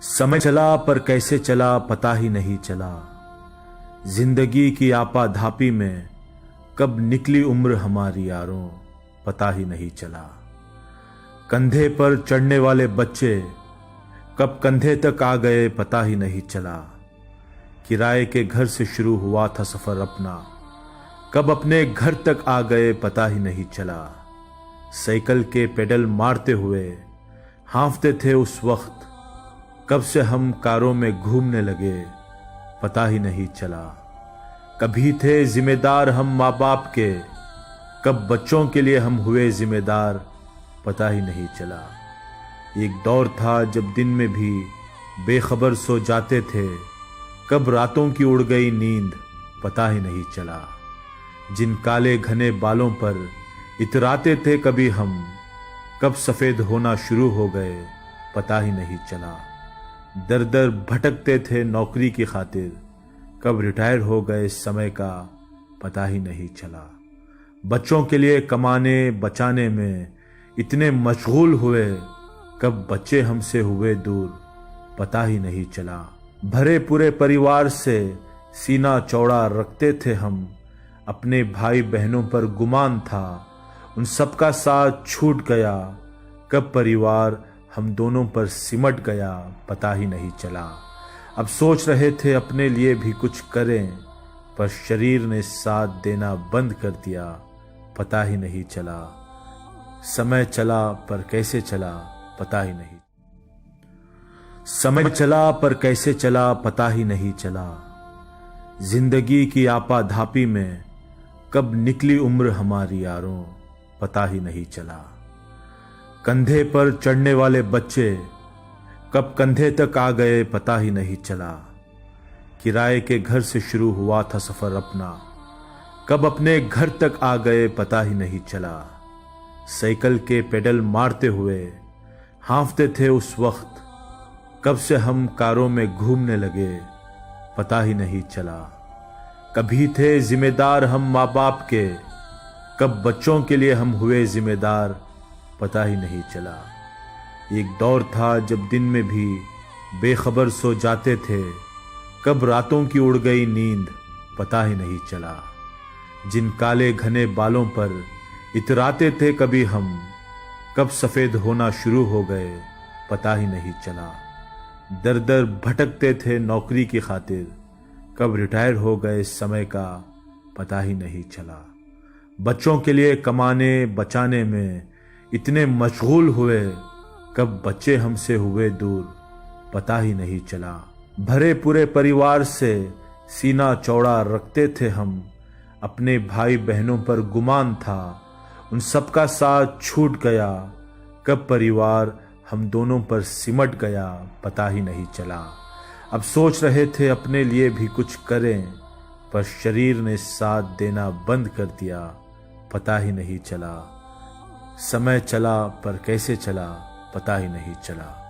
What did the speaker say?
समय चला पर कैसे चला पता ही नहीं चला। जिंदगी की आपाधापी में कब निकली उम्र हमारी यारों, पता ही नहीं चला। कंधे पर चढ़ने वाले बच्चे कब कंधे तक आ गए पता ही नहीं चला। किराए के घर से शुरू हुआ था सफर अपना, कब अपने घर तक आ गए पता ही नहीं चला। साइकिल के पेडल मारते हुए हांफते थे उस वक्त, कब से हम कारों में घूमने लगे पता ही नहीं चला। कभी थे जिम्मेदार हम माँ बाप के, कब बच्चों के लिए हम हुए जिम्मेदार पता ही नहीं चला। एक दौर था जब दिन में भी बेखबर सो जाते थे, कब रातों की उड़ गई नींद पता ही नहीं चला। जिन काले घने बालों पर इतराते थे कभी हम, कब सफेद होना शुरू हो गए पता ही नहीं चला। दर दर भटकते थे नौकरी की खातिर, कब रिटायर हो गए समय का पता ही नहीं चला। बच्चों के लिए कमाने बचाने में इतने मशगूल हुए, कब बच्चे हमसे हुए दूर पता ही नहीं चला। भरे पूरे परिवार से सीना चौड़ा रखते थे हम, अपने भाई बहनों पर गुमान था उन सबका साथ छूट गया। कब परिवार हम दोनों पर सिमट गया पता ही नहीं चला। अब सोच रहे थे अपने लिए भी कुछ करें, पर शरीर ने साथ देना बंद कर दिया पता ही नहीं चला। समय चला पर कैसे चला पता ही नहीं। समय चला पर कैसे चला पता ही नहीं चला। जिंदगी की आपाधापी में कब निकली उम्र हमारी यारों, पता ही नहीं चला। कंधे पर चढ़ने वाले बच्चे कब कंधे तक आ गए पता ही नहीं चला। किराए के घर से शुरू हुआ था सफर अपना, कब अपने घर तक आ गए पता ही नहीं चला। साइकिल के पेडल मारते हुए हांफते थे उस वक्त, कब से हम कारों में घूमने लगे पता ही नहीं चला। कभी थे जिम्मेदार हम माँ बाप के, कब बच्चों के लिए हम हुए जिम्मेदार पता ही नहीं चला। एक दौर था जब दिन में भी बेखबर सो जाते थे, कब रातों की उड़ गई नींद पता ही नहीं चला। जिन काले घने बालों पर इतराते थे कभी हम, कब सफेद होना शुरू हो गए पता ही नहीं चला। दर दर भटकते थे नौकरी की खातिर, कब रिटायर हो गए समय का पता ही नहीं चला। बच्चों के लिए कमाने बचाने में इतने मशगूल हुए, कब बच्चे हमसे हुए दूर पता ही नहीं चला। भरे पूरे परिवार से सीना चौड़ा रखते थे हम, अपने भाई बहनों पर गुमान था उन सबका साथ छूट गया। कब परिवार हम दोनों पर सिमट गया पता ही नहीं चला। अब सोच रहे थे अपने लिए भी कुछ करें, पर शरीर ने साथ देना बंद कर दिया पता ही नहीं चला। समय चला पर कैसे चला पता ही नहीं चला।